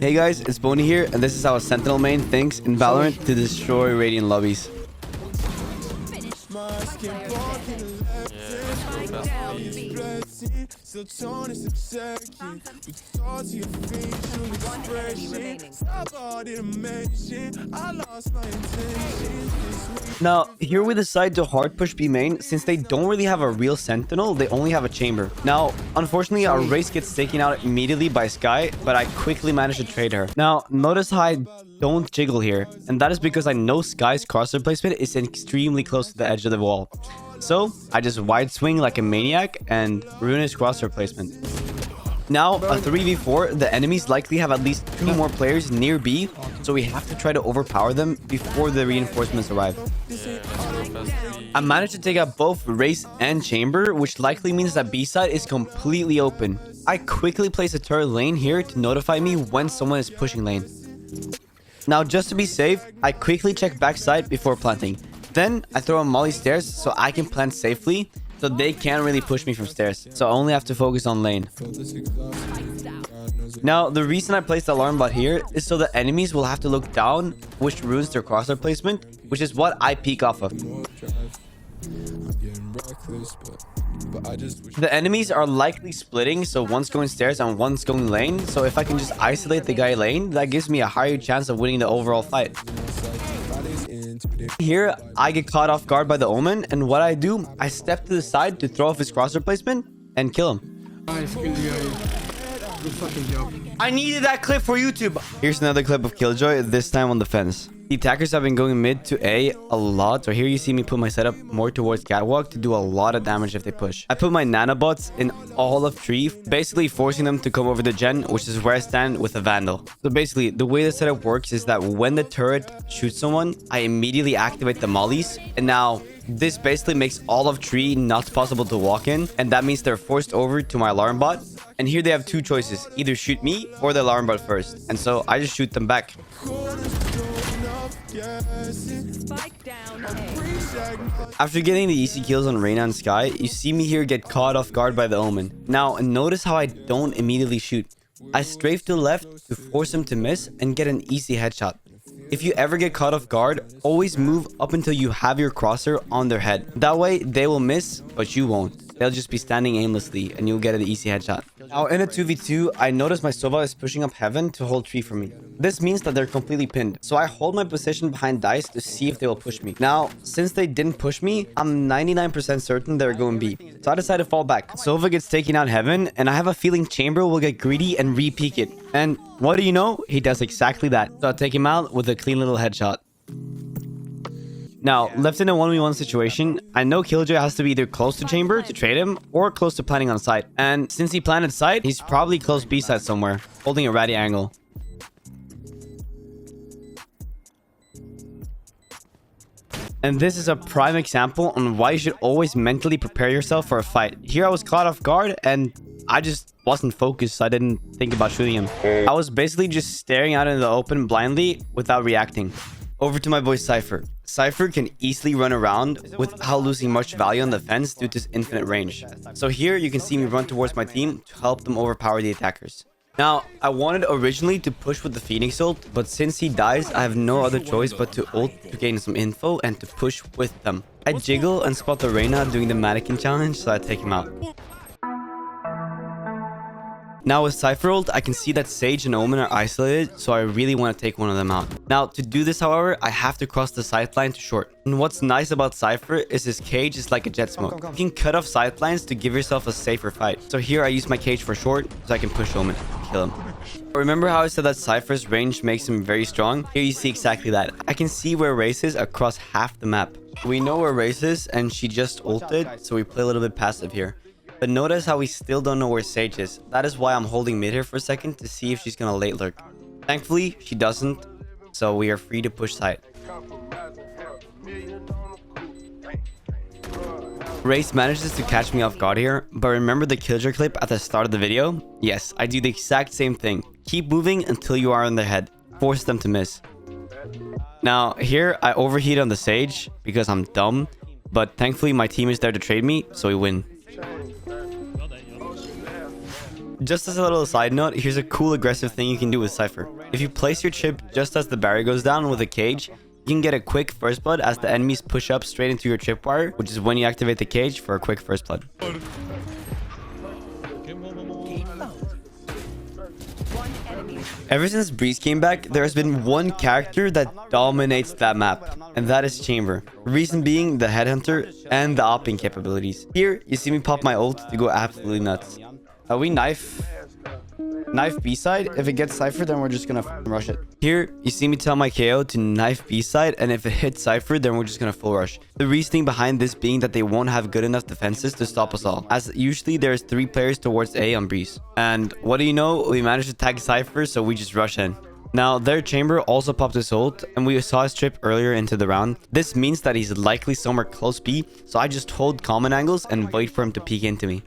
Hey guys, it's Boney here, and this is how a Sentinel main thinks in Valorant to destroy Radiant lobbies. Now, here we decide to hard push B main. Since they don't really have a real Sentinel, they only have a chamber. Now, unfortunately, our race gets taken out immediately by Skye, but I quickly managed to trade her. Now, notice how I don't jiggle here, and that is because I know Skye's crosshair placement is extremely close to the edge of the wall. So, I just wide swing like a maniac and ruin his crosshair placement. Now, a 3v4, the enemies likely have at least 2 more players near B, so we have to try to overpower them before the reinforcements arrive. I managed to take out both race and chamber, which likely means that B side is completely open. I quickly place a turret lane here to notify me when someone is pushing lane. Now, just to be safe, I quickly check backside before planting. Then, I throw a molly stairs so I can plant safely, so they can't really push me from stairs. So I only have to focus on lane. Now, the reason I placed the alarm bot here is so the enemies will have to look down, which ruins their crosshair placement, which is what I peek off of. The enemies are likely splitting, so one's going stairs and one's going lane. So if I can just isolate the guy lane, that gives me a higher chance of winning the overall fight. Here, I get caught off guard by the Omen, and what I do, I step to the side to throw off his crosshair placement and kill him. Nice, Killjoy. Good fucking job. I needed that clip for YouTube. Here's another clip of Killjoy, this time on the fence. The attackers have been going mid to A a lot, so here you see me put my setup more towards catwalk to do a lot of damage if they push. I put my nanobots in all of tree, basically forcing them to come over the gen, which is where I stand with a vandal. So basically, the way the setup works is that when the turret shoots someone, I immediately activate the mollies, and now this basically makes all of tree not possible to walk in, and that means they're forced over to my alarm bot. And here they have 2 choices, either shoot me or the alarm bot first, and so I just shoot them back. After getting the easy kills on Reyna and Skye, you see me here get caught off guard by the Omen. Now, notice how I don't immediately shoot. I strafe to the left to force him to miss and get an easy headshot. If you ever get caught off guard, always move up until you have your crosshair on their head. That way, they will miss, but you won't. They'll just be standing aimlessly and you'll get an easy headshot. Now, in a 2v2, I notice my Sova is pushing up heaven to hold tree for me. This means that they're completely pinned. So I hold my position behind dice to see if they will push me. Now, since they didn't push me, I'm 99% certain they're going B. So I decide to fall back. Sova gets taken out heaven, and I have a feeling Chamber will get greedy and re-peek it. And what do you know? He does exactly that. So I take him out with a clean little headshot. Now, left in a 1v1 situation, I know Killjoy has to be either close to chamber to trade him or close to planting on site. And since he planted site, he's probably close B side somewhere, holding a ratty angle. And this is a prime example on why you should always mentally prepare yourself for a fight. Here I was caught off guard and I just wasn't focused, so I didn't think about shooting him. I was basically just staring out in the open blindly without reacting. Over to my boy Cipher. Cipher can easily run around without losing much value on the fence due to his infinite range. So here you can see me run towards my team to help them overpower the attackers. Now, I wanted originally to push with the Phoenix ult, but since he dies, I have no other choice but to ult to gain some info and to push with them. I jiggle and spot the Reyna doing the mannequin challenge, so I take him out. Now with Cipher ult, I can see that Sage and Omen are isolated, so I really want to take one of them out. Now, to do this, however, I have to cross the sightline to short. And what's nice about Cipher is his cage is like a jet smoke. You can cut off sightlines to give yourself a safer fight. So here I use my cage for short, so I can push Omen and kill him. Remember how I said that Cypher's range makes him very strong? Here you see exactly that. I can see where Race is across half the map. We know where Race is, and she just ulted, so we play a little bit passive here. But notice how we still don't know where Sage is. That is why I'm holding mid here for a second to see if she's gonna late lurk. Thankfully, she doesn't, so we are free to push side. Race manages to catch me off guard here, but remember the Killjoy clip at the start of the video? Yes, I do the exact same thing. Keep moving until you are on their head. Force them to miss. Now, here I overheat on the Sage because I'm dumb, but thankfully my team is there to trade me, so we win. Just as a little side note, here's a cool aggressive thing you can do with Cipher. If you place your chip just as the barrier goes down with a cage, you can get a quick first blood as the enemies push up straight into your tripwire, which is when you activate the cage for a quick first blood. Ever since Breeze came back, there has been one character that dominates that map, and that is Chamber. Reason being the headhunter and the opping capabilities. Here, you see me pop my ult to go absolutely nuts. We knife B side. If it gets Cipher, then we're just gonna rush it. Here, you see me tell my KO to knife B side, and if it hits Cipher, then we're just gonna full rush. The reasoning behind this being that they won't have good enough defenses to stop us all, as usually there's 3 players towards A on Breeze. And what do you know? We managed to tag Cipher, so we just rush in. Now, their Chamber also popped his ult, and we saw his trip earlier into the round. This means that he's likely somewhere close B, so I just hold common angles and wait for him to peek into me.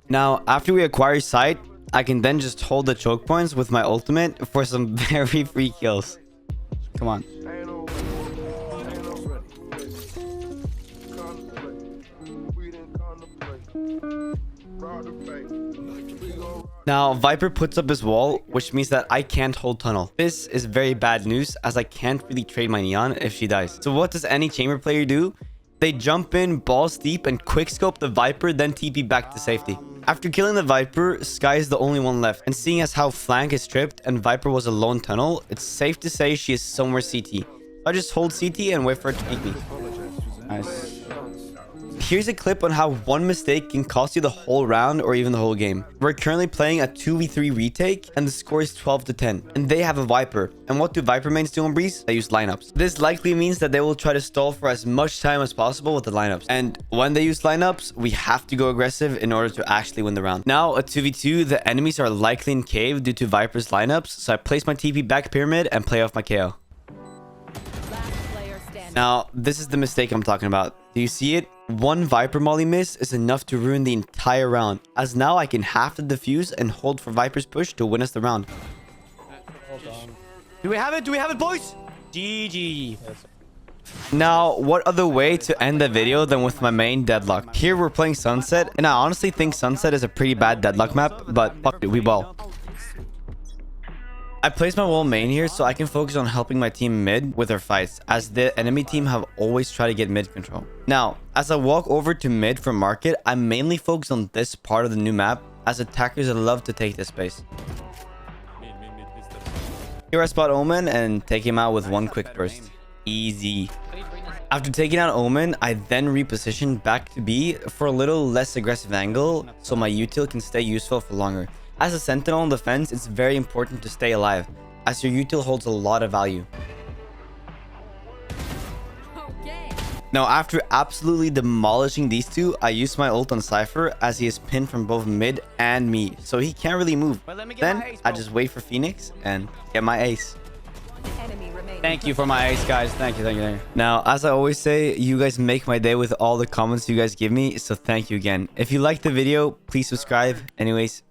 Now, after we acquire sight, I can then just hold the choke points with my ultimate for some very free kills. Come on. Now, Viper puts up his wall, which means that I can't hold tunnel. This is very bad news, as I can't really trade my neon if she dies. So what does any Chamber player do? They jump in, balls deep, and quickscope the Viper, then TP back to safety. After killing the Viper, Sky is the only one left. And seeing as how flank is tripped and Viper was a lone tunnel, it's safe to say she is somewhere CT. I just hold CT and wait for her to peek me. Nice. Here's a clip on how one mistake can cost you the whole round or even the whole game. We're currently playing a 2v3 retake and the score is 12-10. And they have a Viper. And what do Viper mains do on Breeze? They use lineups. This likely means that they will try to stall for as much time as possible with the lineups. And when they use lineups, we have to go aggressive in order to actually win the round. Now, a 2v2, the enemies are likely in cave due to Viper's lineups. So I place my TP back pyramid and play off my KO. Now, this is the mistake I'm talking about. Do you see it? One Viper molly miss is enough to ruin the entire round, as now I can half the defuse and hold for Viper's push to win us the round. Do we have it? Do we have it, boys? GG. Now, what other way to end the video than with my main Deadlock? Here we're playing Sunset, and I honestly think Sunset is a pretty bad Deadlock map, but fuck it, we ball. I placed my wall main here so I can focus on helping my team mid with their fights, as the enemy team have always tried to get mid control. Now, as I walk over to mid for market, I mainly focus on this part of the new map, as attackers love to take this space. Here I spot Omen and take him out with one quick burst. Easy. After taking out Omen, I then reposition back to B for a little less aggressive angle, so my util can stay useful for longer. As a Sentinel on defense, it's very important to stay alive, as your util holds a lot of value. Now, after absolutely demolishing these two, I use my ult on Cipher, as he is pinned from both mid and me, so he can't really move. Then, I just wait for Phoenix and get my ace. Thank you for my ace, guys. Thank you, thank you, thank you. Now, as I always say, you guys make my day with all the comments you guys give me, so thank you again. If you liked the video, please subscribe. Anyways,